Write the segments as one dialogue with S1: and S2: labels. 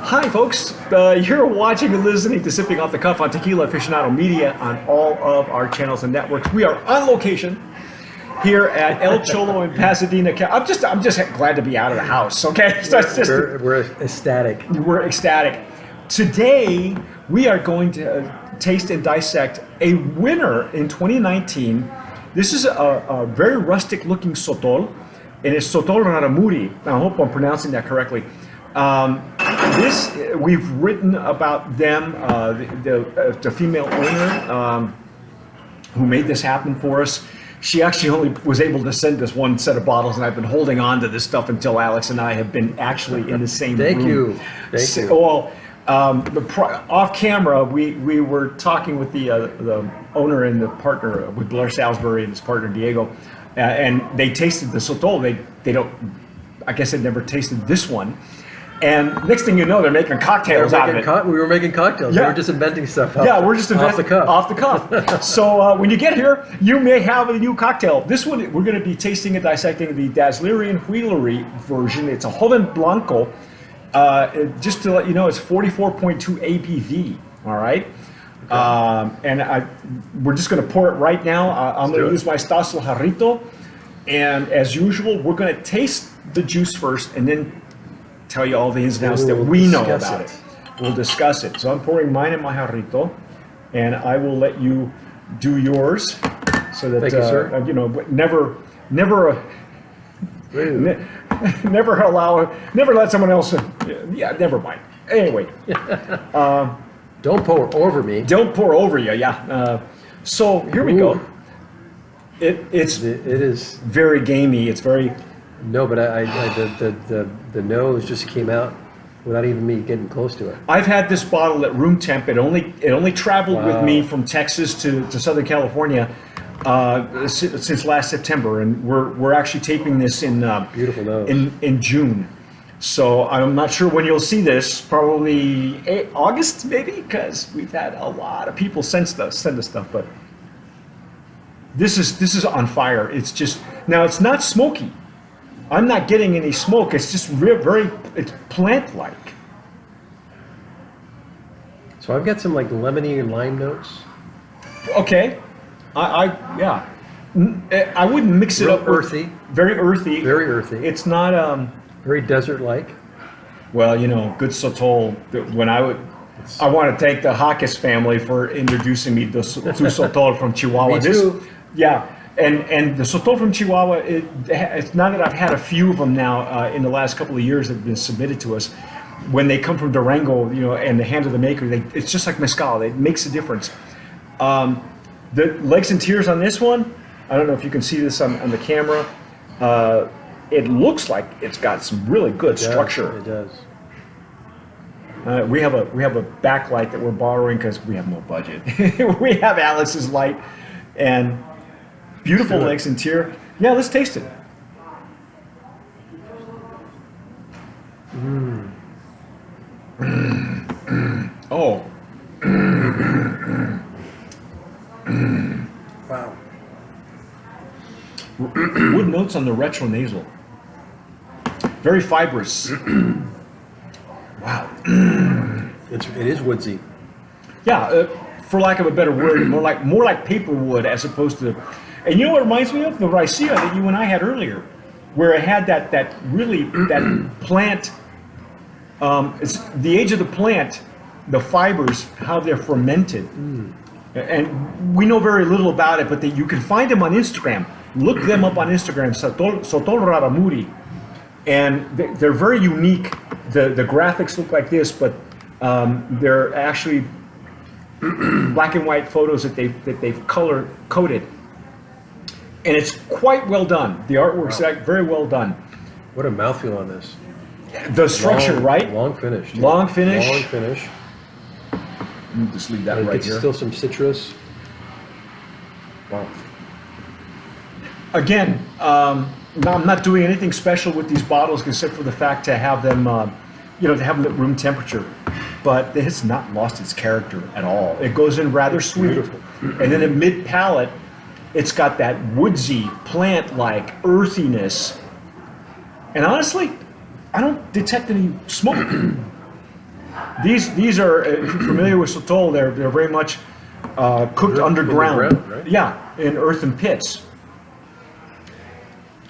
S1: Hi, folks. You're watching and listening to Sipping Off the Cuff on Tequila Aficionado Media on all of our channels and networks. We are on location here at El Cholo in Pasadena. I'm just glad to be out of the house. Okay, so
S2: we're ecstatic.
S1: We're ecstatic. Today we are going to taste and dissect a winner in 2019. This is a very rustic-looking Sotol. It is Sotol Raramuri. I hope I'm pronouncing that correctly. We've written about them, the female owner who made this happen for us. She actually only was able to send us one set of bottles, and I've been holding on to this stuff until Alex and I have been actually in the same room.
S2: Thank you.
S1: Well, off camera, we were talking with the owner and the partner, with Blair Salisbury and his partner Diego, and they tasted the Sotol. They don't, I guess they'd never tasted this one. And next thing you know, they're making cocktails out of it.
S2: We were making cocktails.
S1: Yeah.
S2: We were just inventing stuff.
S1: We're just inventing
S2: off the cuff.
S1: So when you get here, you may have a new cocktail. This one, we're going to be tasting and dissecting the Dazzlerian Wheelery version. It's a Joven Blanco. Just to let you know, it's 44.2 ABV. All right. Okay. And we're just going to pour it right now. I'm going to use my Stasel Jarrito. And as usual, we're going to taste the juice first and then tell you all the ins and outs that we know about it. We'll discuss it. So I'm pouring mine in my jarrito, and I will let you do yours, so that
S2: Thank you, sir.
S1: never let someone else. Yeah, never mind. Anyway,
S2: don't pour over me.
S1: Don't pour over you. Yeah. So here we go. It is very gamey. It's very.
S2: No, but the nose just came out without even me getting close to it.
S1: I've had this bottle at room temp. It only traveled with me from Texas to Southern California since last September, and we're actually taping this in
S2: beautiful nose
S1: in June. So I'm not sure when you'll see this. Probably August, maybe, because we've had a lot of people send us stuff. But this is on fire. It's just now. It's not smoky. I'm not getting any smoke. It's just it's plant-like.
S2: So I've got some like lemony and lime notes.
S1: Okay, I wouldn't mix it up.
S2: Earthy.
S1: Very earthy.
S2: Very earthy.
S1: It's not
S2: very desert-like.
S1: Well, good Sotol. When I want to thank the Hawkes family for introducing me to Sotol from Chihuahua.
S2: Me too.
S1: And the Sotol from Chihuahua, it's now that I've had a few of them now in the last couple of years that have been submitted to us. When they come from Durango, and the hand of the maker, it's just like mezcal. It makes a difference. The legs and tears on this one, I don't know if you can see this on the camera. It looks like it's got some really good structure.
S2: It does.
S1: We have a backlight that we're borrowing because we have no budget. We have Alex's light and. Beautiful legs and tear. Yeah, let's taste it. Oh.
S2: Wow.
S1: Wood notes on the retronasal. Very fibrous. Wow.
S2: It is woodsy.
S1: Yeah, for lack of a better word, more like paper wood as opposed to. And you know what it reminds me of? The Raicilla that you and I had earlier, where it had that plant. It's the age of the plant, the fibers, how they're fermented, and we know very little about it. But you can find them on Instagram. Look them up on Instagram, Sotol Raramuri, and they're very unique. The graphics look like this, but they're actually black and white photos that they've color coded. And it's quite well done. The artwork's very well done.
S2: What a mouthfeel on this.
S1: The structure, right?
S2: Long finish.
S1: Long finish.
S2: Long finish.
S1: Let me just leave that right here.
S2: Still some citrus. Wow.
S1: Again, I'm not doing anything special with these bottles except for the fact to have them, to have them at room temperature. But it has not lost its character at all. It goes in rather sweet. Beautiful. And then at mid palate, it's got that woodsy, plant-like earthiness. And honestly, I don't detect any smoke. These are, if you're familiar with Sotol, they're very much cooked underground.
S2: In the ground, right?
S1: Yeah, in earthen pits.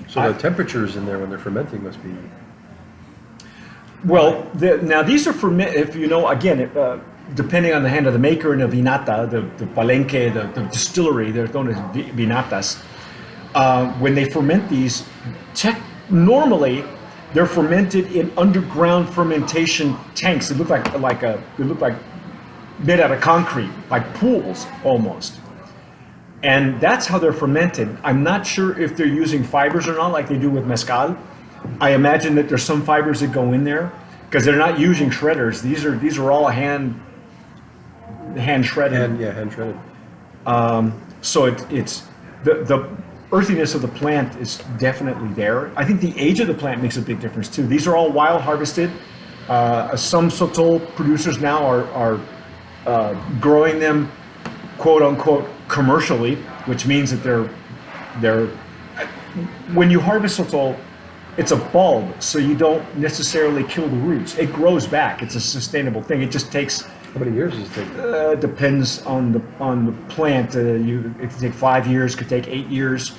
S2: So the temperatures in there when they're fermenting must be.
S1: Well, now these are if you know, again, depending on the hand of the maker and the vinata, the palenque, the distillery, they're known as vinatas. When they ferment these, normally they're fermented in underground fermentation tanks. They look like made out of concrete, like pools almost. And that's how they're fermented. I'm not sure if they're using fibers or not, like they do with mezcal. I imagine that there's some fibers that go in there because they're not using shredders. These are all hand shredded.
S2: Hand shredded.
S1: So it's the earthiness of the plant is definitely there. I think the age of the plant makes a big difference too. These are all wild harvested. Some Sotol producers now are growing them, quote unquote, commercially, which means that they're when you harvest Sotol, it's a bulb, so you don't necessarily kill the roots. It grows back. It's a sustainable thing. It just takes.
S2: How many years does it take?
S1: Depends on the plant. It could take 5 years, could take 8 years.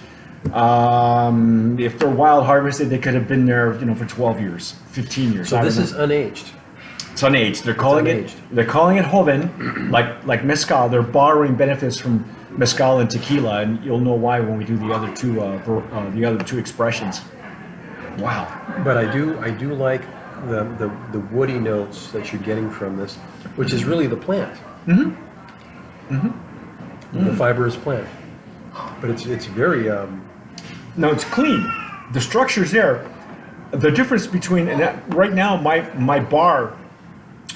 S1: If they're wild harvested, they could have been there, for 12 years, 15 years.
S2: So this is unaged.
S1: It's unaged. They're calling it Joven, like mezcal. They're borrowing benefits from mezcal and tequila, and you'll know why when we do the other two expressions. Wow.
S2: But I do like the woody notes that you're getting from this, which is really the plant. Mm-hmm. Mm-hmm. The fibrous plant. But it's very.
S1: No, it's clean. The structure's there. The difference between right now, my bar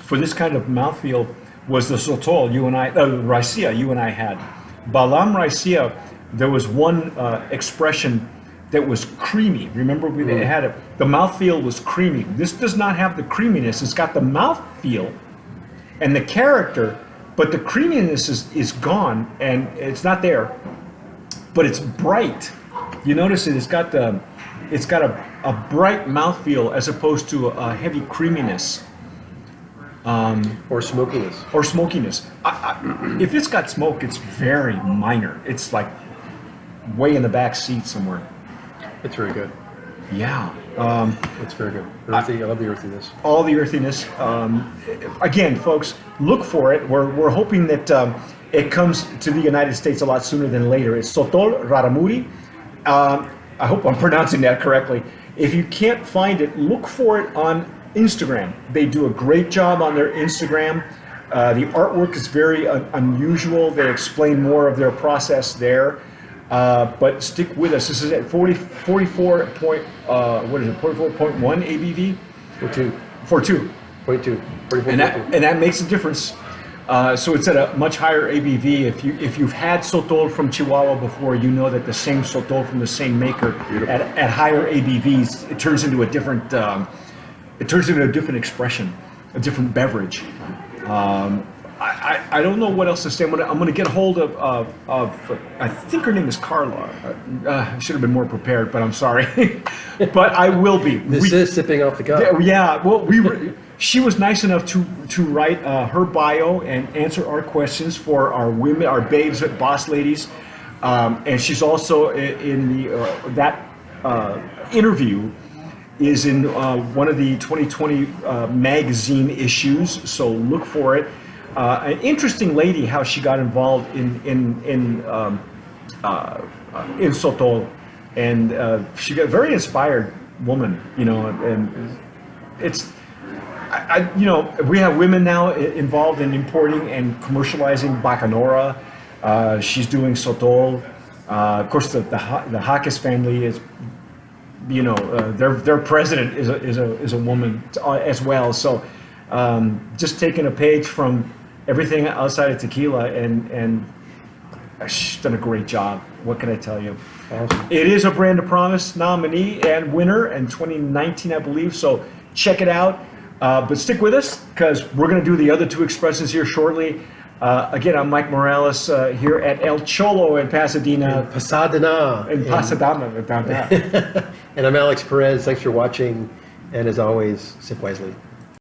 S1: for this kind of mouthfeel was the Sotol Raicilla you and I had. Balam Raicilla, there was one expression that was creamy. Remember we had it. The mouthfeel was creamy. This does not have the creaminess. It's got the mouthfeel and the character, but the creaminess is gone and it's not there. But it's bright. You notice it's got a bright mouthfeel as opposed to a heavy creaminess.
S2: Or smokiness.
S1: If it's got smoke, it's very minor. It's like way in the back seat somewhere.
S2: It's very good.
S1: Yeah.
S2: It's very good. Earthy, I love the earthiness.
S1: All the earthiness. Again, folks, look for it. We're hoping that it comes to the United States a lot sooner than later. It's Sotol Raramuri. I hope I'm pronouncing that correctly. If you can't find it, look for it on Instagram. They do a great job on their Instagram. The artwork is very unusual. They explain more of their process there. But stick with us. This is at 44.1 ABV? 42.
S2: 0.2.
S1: And that makes a difference. So it's at a much higher ABV. If you've had Sotol from Chihuahua before, you know that the same Sotol from the same maker at higher ABVs, it turns into a different expression, a different beverage. I don't know what else to say. I'm going to get a hold of I think her name is Carla. I should have been more prepared, but I'm sorry. But I will be.
S2: This is sipping off the cup.
S1: Yeah. Well, she was nice enough to write her bio and answer our questions for our women, our babes, boss ladies, and she's also in that interview is in one of the 2020 magazine issues. So look for it. An interesting lady, how she got involved in Sotol, and she got a very inspired woman, and it's, we have women now involved in importing and commercializing Bacanora. She's doing Sotol. Of course, the Jaques family is, their president is a woman as well. So just taking a page from everything outside of tequila, and she's done a great job. What can I tell you?
S2: Awesome.
S1: It is a Brand of Promise nominee and winner in 2019, I believe. So check it out. But stick with us because we're going to do the other two expressions here shortly. Again, I'm Mike Morales here at El Cholo in Pasadena.
S2: Pasadena.
S1: And
S2: I'm Alex Perez. Thanks for watching. And as always, sip wisely.